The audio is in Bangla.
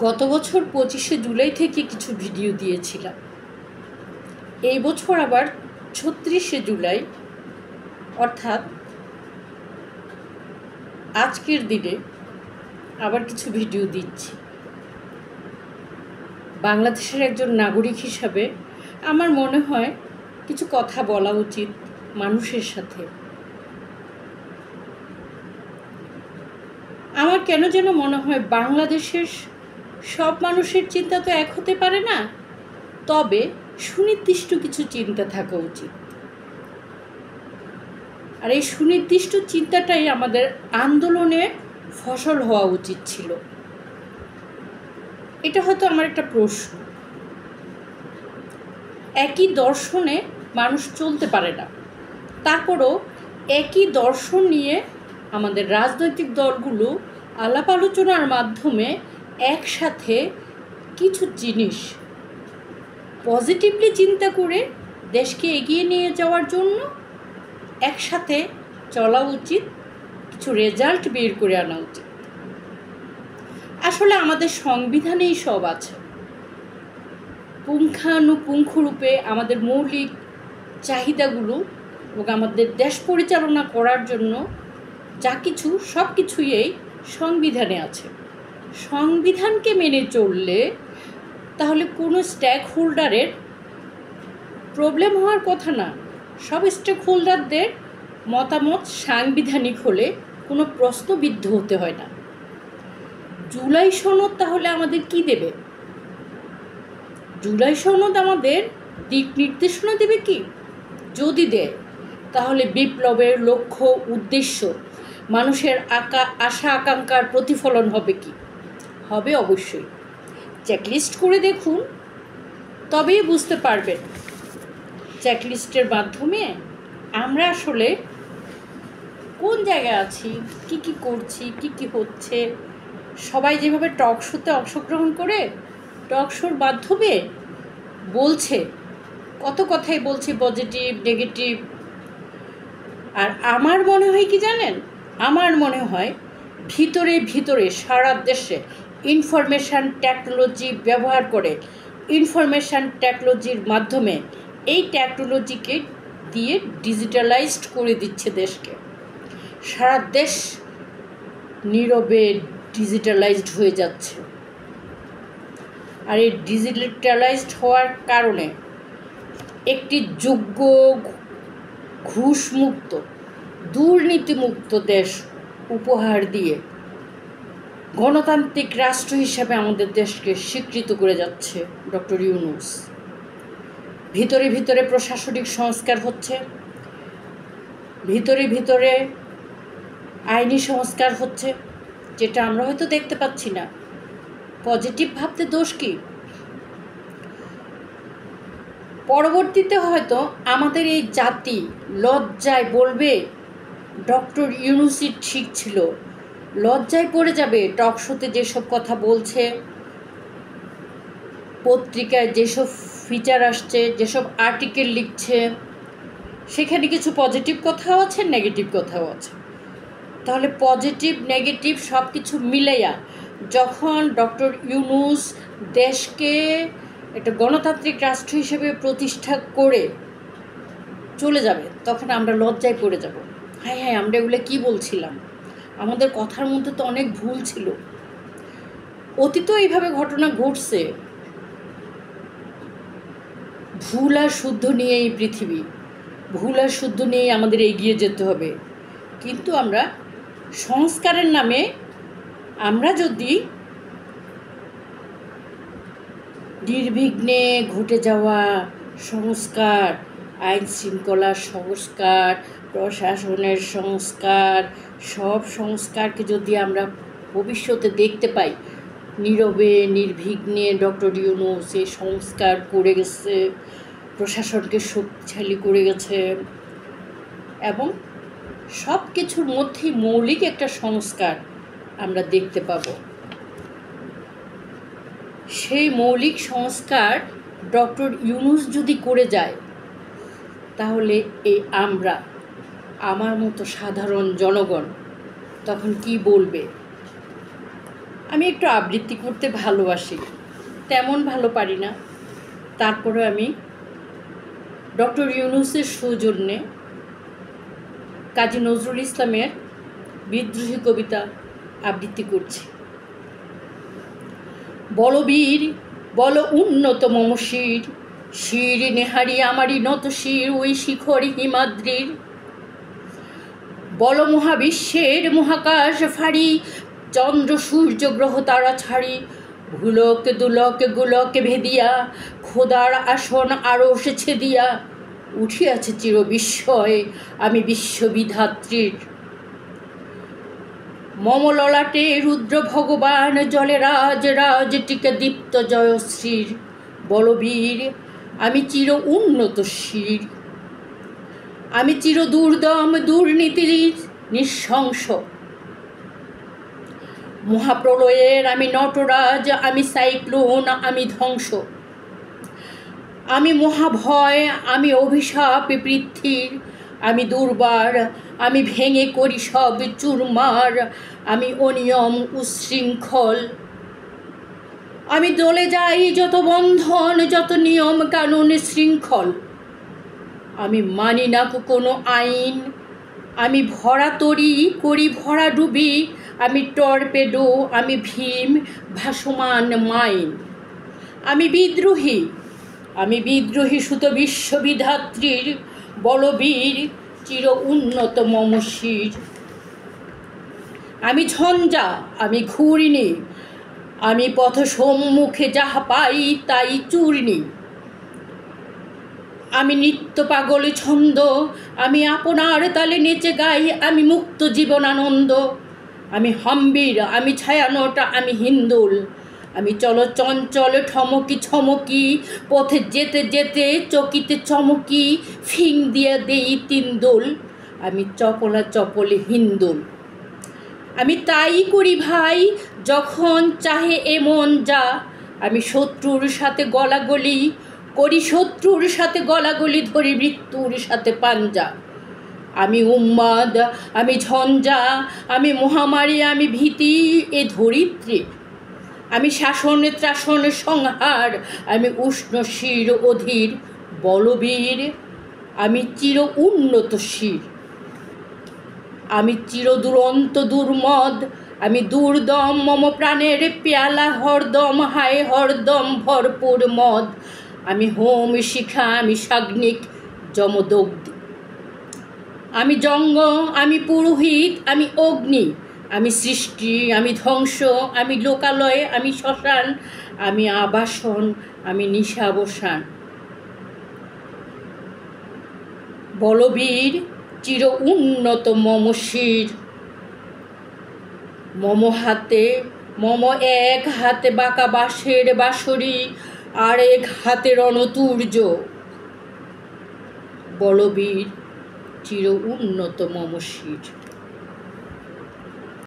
গত বছর 25শে জুলাই থেকে কিছু ভিডিও দিয়েছিলাম। এই বছর আবার 36শে জুলাই অর্থাৎ আজকের দিনে আবার কিছু ভিডিও দিচ্ছি। বাংলাদেশের একজন নাগরিক হিসাবে আমার মনে হয় কিছু কথা বলা উচিত মানুষের সাথে। আমার কেন যেন মনে হয় বাংলাদেশের সব মানুষের চিন্তা তো এক হতে পারে না, তবে সুনির্দিষ্ট কিছু চিন্তা থাকা উচিত। আর এই সুনির্দিষ্ট চিন্তাটাই আমাদের আন্দোলনের ফসল হওয়া উচিত ছিল। এটা হয়তো আমার একটা প্রশ্ন। একই দর্শনে মানুষ চলতে পারে না, তারপরও একই দর্শন নিয়ে আমাদের রাজনৈতিক দলগুলো আলাপ আলোচনার মাধ্যমে একসাথে কিছু জিনিস পজিটিভলি চিন্তা করে দেশকে এগিয়ে নিয়ে যাওয়ার জন্য একসাথে চলা উচিত, কিছু রেজাল্ট বের করে আনা উচিত। আসলে আমাদের সংবিধানেই সব আছে। পুঙ্খানুপুঙ্খরূপে আমাদের মৌলিক চাহিদাগুলো এবং আমাদের দেশ পরিচালনা করার জন্য যা কিছু সব কিছুই এই সংবিধানে আছে। সংবিধানকে মেনে চললে তাহলে কোনো স্টেক হোল্ডারের প্রবলেম হওয়ার কথা না। সব স্টেক হোল্ডারদের মতামত সাংবিধানিক হলে কোনো প্রশ্নবিদ্ধ হতে হয় না। জুলাই সনদ তাহলে আমাদের কি দেবে? জুলাই সনদ আমাদের দিক নির্দেশনা দেবে কি? যদি দেয় তাহলে বিপ্লবের লক্ষ্য উদ্দেশ্য মানুষের আশা আকাঙ্ক্ষার প্রতিফলন হবে কি? হবে অবশ্যই। চেকলিস্ট করে দেখুন, তবেই বুঝতে পারবেন চেকলিস্টের মাধ্যমে আমরা আসলে কোন জায়গায় আছি, কি কি করছি, কি কি হচ্ছে। সবাই যেভাবে টক শোতে অংশগ্রহণ করে টক শোর মাধ্যমে বলছে, কত কথাই বলছে পজিটিভ নেগেটিভ। আর আমার মনে হয় কি জানেন, আমার মনে হয় ভিতরে ভিতরে সারা দেশে ইনফরমেশান টেকনোলজি ব্যবহার করে ইনফরমেশান টেকনোলজির মাধ্যমে এই টেকনোলজিকে দিয়ে ডিজিটালাইজড করে দিচ্ছে দেশকে। সারা দেশ নীরবে ডিজিটালাইজড হয়ে যাচ্ছে। আর এই ডিজিটালাইজড হওয়ার কারণে একটি যোগ্য ঘুষমুক্ত দুর্নীতিমুক্ত দেশ উপহার দিয়ে গণতান্ত্রিক রাষ্ট্র হিসাবে আমাদের দেশকে স্বীকৃত করে যাচ্ছে ডক্টর ইউনূস। ভিতরে ভিতরে প্রশাসনিক সংস্কার হচ্ছে, ভিতরে ভিতরে আইনি সংস্কার হচ্ছে, যেটা আমরা হয়তো দেখতে পাচ্ছি না। পজিটিভ ভাবতে দোষ কি? পরবর্তীতে হয়তো আমাদের এই জাতি লজ্জায় বলবে ডক্টর ইউনূসই ঠিক ছিল। লজ্জায় পড়ে যাবে টক শোতে যেসব কথা বলছে, পত্রিকায় যেসব ফিচার আসছে, যেসব আর্টিকেল লিখছে, সেখানে কিছু পজিটিভ কথাও আছে, নেগেটিভ কথাও আছে। তাহলে পজিটিভ নেগেটিভ সব কিছু মিলাইয়া যখন ডক্টর ইউনূস দেশকে একটা গণতান্ত্রিক রাষ্ট্র হিসেবে প্রতিষ্ঠা করে চলে যাবে, তখন আমরা লজ্জায় পড়ে যাব। হ্যাঁ হ্যাঁ, আমরা এগুলো কী বলছিলাম, আমাদের কথার মধ্যে তো অনেক ভুল ছিল। অতীতেও এইভাবে ঘটনা ঘটছে। ভুল আর শুদ্ধ নিয়ে এই পৃথিবী, ভুল আর শুদ্ধ নিয়ে আমাদের এগিয়ে যেতে হবে। কিন্তু আমরা সংস্কারের নামে আমরা যদি নির্বিঘ্নে ঘটে যাওয়া সংস্কার, আইন শৃঙ্খলার সংস্কার, প্রশাসনের সংস্কার, সব সংস্কারকে যদি আমরা ভবিষ্যতে দেখতে পাই নীরবে নির্বিঘ্নে ডক্টর ইউনূস এই সংস্কার করে গেছে, প্রশাসনকে শক্তিশালী করে গেছে এবং সব কিছুর মধ্যেই মৌলিক একটা সংস্কার আমরা দেখতে পাব। সেই মৌলিক সংস্কার ডক্টর ইউনূস যদি করে যায়, তাহলে এই আমরা, আমার মতো সাধারণ জনগণ তখন কি বলবে? আমি একটু আবৃত্তি করতে ভালোবাসি, তেমন ভালো পারি না, তারপরে আমি ডক্টর ইউনূসের সৌজন্যে কাজী নজরুল ইসলামের বিদ্রোহী কবিতা আবৃত্তি করছি। বলবীর বল উন্নত মম শির, শির নেহারি আমারই নত শির ওই শিখর হিমাদ্রির। বল মহাবিশ্বের মহাকাশ ফাড়ি, চন্দ্র সূর্য গ্রহ তারা ছাড়ি, ভুলক দুলক গোলক ভেদিয়া, খোদার আসন আরশ ছেদিয়া, উঠিয়াছে চির বিস্ময় আমি বিশ্ববিধাত্রীর। মম ললাটে রুদ্র ভগবান জলে রাজ রাজ টিকে দীপ্ত জয়শ্রীর। বলবীর আমি চির উন্নত শির, আমি চির দুর্দম দুর্নীতির নৃশংস। মহাপ্রলয়ের আমি নটরাজ, আমি সাইক্লোন, আমি ধ্বংস। আমি মহাভয়, আমি অভিশাপ পৃথ্বীর, আমি দুর্বার, আমি ভেঙে করি সব চুরমার, আমি অনিয়ম উশৃঙ্খল। আমি দলে যাই যত বন্ধন, যত নিয়ম কানুন শৃঙ্খল। আমি মানি না কোনো আইন, আমি ভরা তরি করি ভরা ডুবি, আমি টর্পেডো, আমি ভীম ভাসমান মাইন। আমি বিদ্রোহী, আমি বিদ্রোহী সুত বিশ্ববিধাত্রীর। বলবীর চির উন্নত মম শির। আমি ঝঞ্ঝা, আমি ঘূর্ণি, আমি পথ সম্মুখে যাহা পাই তাই চূর্ণি। আমি নিত্য পাগল ছন্দ, আমি আপনার তালে নেচে গাই, আমি মুক্ত জীবনানন্দ। আমি হাম্বির, আমি ছায়ানট, আমি হিন্দুল, আমি চলচঞ্চল ঠমকি ছমকি, পথে যেতে যেতে চকিতে চমকি, ফিং দিয়ে দেই তিনদোল, আমি চপলা চপলে হিন্দুল। আমি তাই করি ভাই যখন চাহে এমন যা, আমি শত্রুর সাথে গলাগলি করি, শত্রুর সাথে গলাগলি ধরি মৃত্যুর সাথে পাঞ্জা। আমি উন্মাদ, আমি ঝঞ্ঝা, আমি মহামারী, আমি ভীতি এ ধরিত্রী। আমি শাসন ত্রাসন সংহার, আমি উষ্ণ শির অধীর। বলবীর আমি চির উন্নত শির, আমি চির দুরন্ত দুর্মদ, আমি দুর্দম মম প্রাণের পেয়ালা হরদম, হায় হরদম ভরপুর মদ। আমি হোম শিখা, আমি সাগ্নিক যমদগ্ধি। আমি জঙ্গ, আমি পুরোহিত, আমি অগ্নি, আমি সৃষ্টি, আমি ধ্বংস, আমি লোকালয়, আমি শ্মশান, আমি আবাসন, আমি নিশাবসান। বলবীর চির উন্নত মম শির। মম হাতে, মম এক হাতে বাঁকা বাঁশের বাঁশরি, আর এক হাতে রণতুর্য। বলবীর চির উন্নত মম শির।